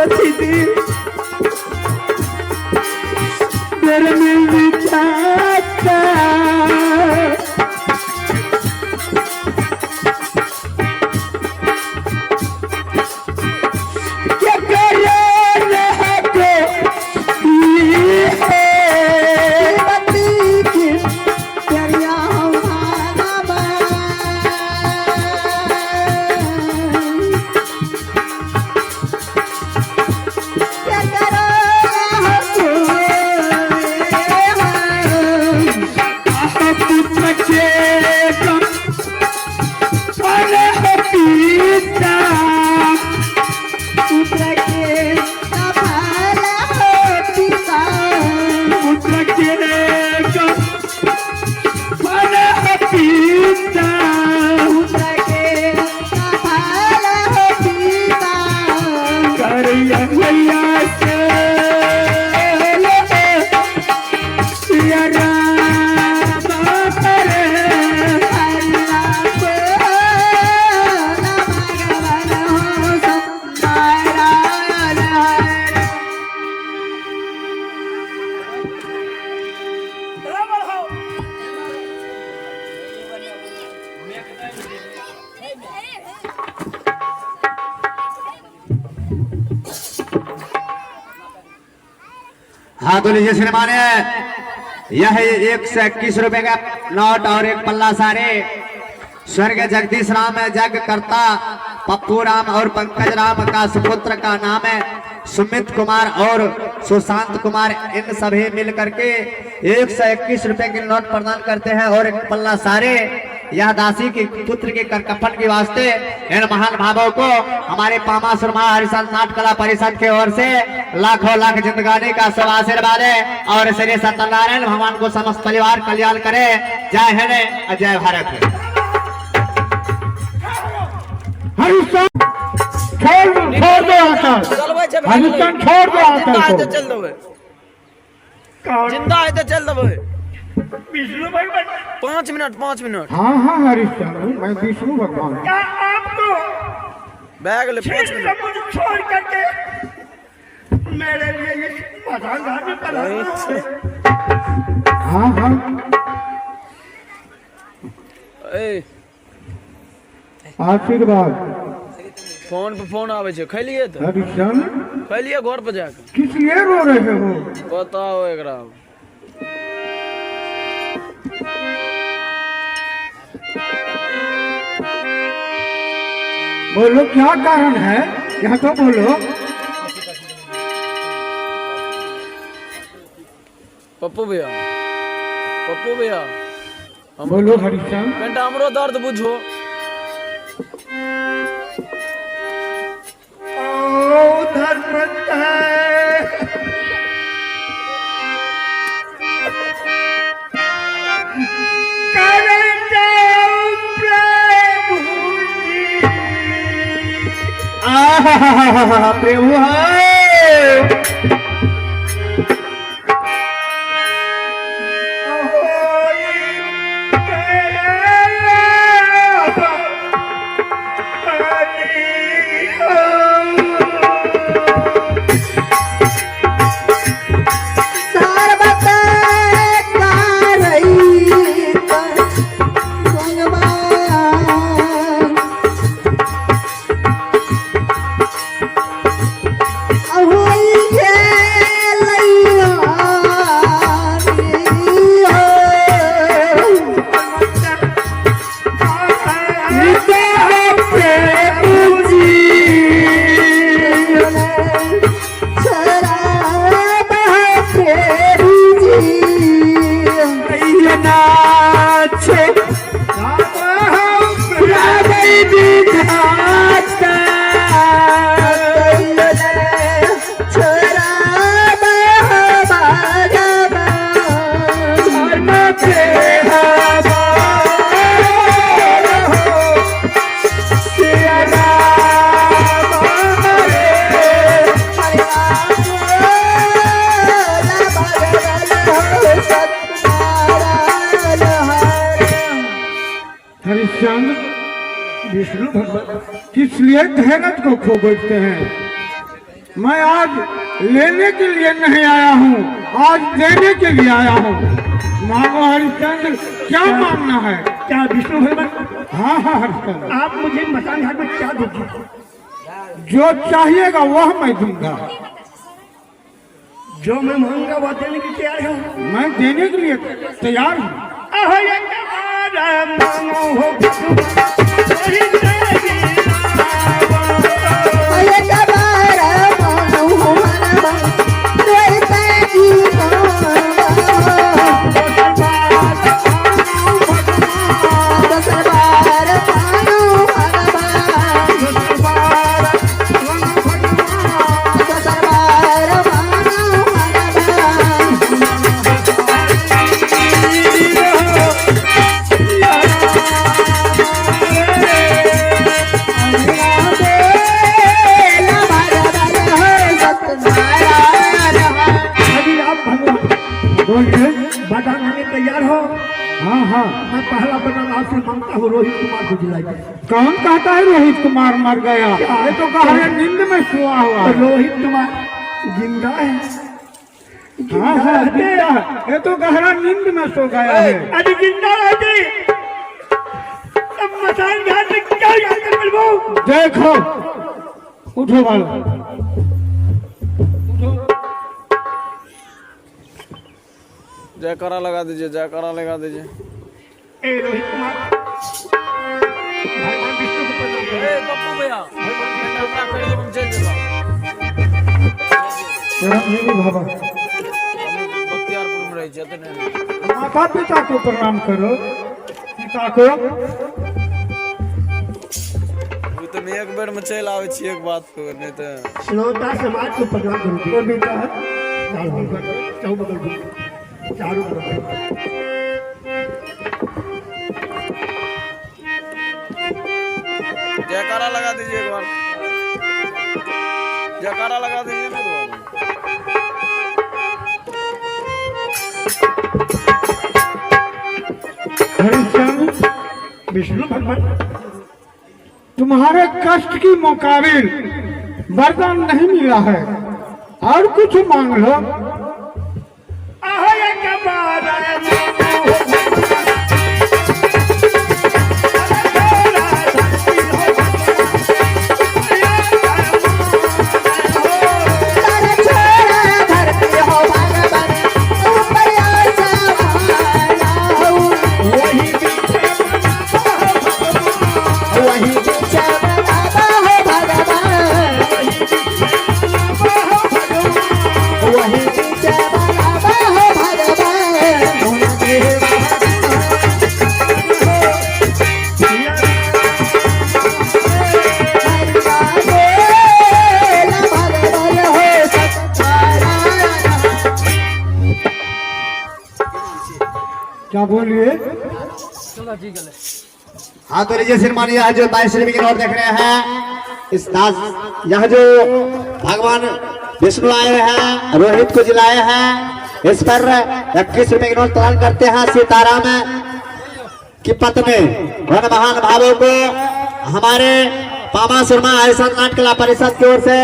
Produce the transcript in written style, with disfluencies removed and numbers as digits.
सोचती मेरे में विचारता हाँ तो लीजिए श्रीमान, यह 121 रुपए का नोट और एक पल्ला सारे स्वर्ग जगदीश राम जग करता पप्पू राम और पंकज राम का सुपुत्र का नाम है सुमित कुमार और सुशांत कुमार। इन सभी मिल करके 121 रुपए के नोट प्रदान करते हैं और एक पल्ला सारे यह दासी के पुत्र के करकफन के वास्ते इन महान भावों को हमारे पामा सुरमा हरिशन नाट कला परिषद की ओर से लाखों लाख जिंदगानी का सब आशीर्वाद है और श्री सत्यनारायण भगवान को समस्त परिवार कल्याण करे। जय हिंद जय भारत। छोड़ दो हरिशन, छोड़ दो आकर चल दो जिंदा है तो चल दो विष्णु भगवान 5 मिनट 5 मिनट। हाँ हाँ हरिश्चंद्र, मैं विष्णु भगवान। क्या आपको बैग ले 5 मिनट छोड़ करके मेरे लिए ये मसाला भी बना। हाँ हाँ आशीर्वाद। फोन पे फोन आवे छे, खैलिए तो हरिश्चंद्र खैलिए घर पे जाके। किस लिए रो रहे हो? बताओ एकरा। बोलो क्या कारण है, यहाँ तो बोलो। पप्पू भैया, पप्पू भैया बोलो हरिश्चंद्र। बेटा हमरो दर्द बुझो। ओ धर्मत है प्रभु है। विष्णु भगवान किस लिए धैर्य को खो बैठते हैं? मैं आज लेने के लिए नहीं आया हूँ, आज देने के लिए आया हूँ। मांगो हरिश्चंद्र, क्या मांगना है? क्या विष्णु भगवान? हाँ हाँ हरिश्चंद्र, आप मुझे मसान घाट में क्या दोगे? जो चाहिएगा वह मैं दूंगा। जो मैं मांगूंगा वह देने के लिए तैयार हूँ। मैं देने के लिए तैयार हूँ। तैयार हो? हाँ हाँ, मैं पहला बटन आपसे मांगता हूँ, रोहित कुमार को दिलाई। कौन कहता है रोहित कुमार मर गया? ये तो कहा है नींद में सोया हुआ। रोहित कुमार जिंदा है? हाँ हाँ जिंदा है, ये तो गहरा नींद में सो गया है। अरे जिंदा रहती अब मसान घाट में क्या याद कर बोल? देखो, उठो वाला, जयकारा लगा दीजिए, जयकारा लगा दीजिए। ए रोहित कुमार, भगवान विष्णु को प्रणाम करो। ए पप्पू भैया, अपना कर दे, हम चल देगा। नहीं बाबा, बख्तियारपुर में रही जाते नहीं। माता पिता को प्रणाम करो, पिता को। वो तो मैं एक बेर में चल आवे छी, एक बात को नहीं तो श्रोता समाज को प्रणाम करो। और बेटा है चारों बगल चारों तरफ जयकारा लगा दीजिए एक बार, जयकारा लगा दीजिए ना एक बार। हरिश्चंद्र, विष्णु भगवान, तुम्हारे कष्ट की मुकाबिल वरदान नहीं मिला है, और कुछ मांग लो। क्या बोलिए? हाँ तो लीजिए श्रीमान, यह जो 22 रुपये की नोट देख रहे हैं, इस दास यह जो भगवान विष्णु आए हैं, रोहित को जिलाए हैं, इस पर 21 रुपये की नोट प्रदान करते हैं सीताराम की पत्नी वन महान भावों को हमारे पामा सुरमा आयुष्मान कला परिषद की ओर से।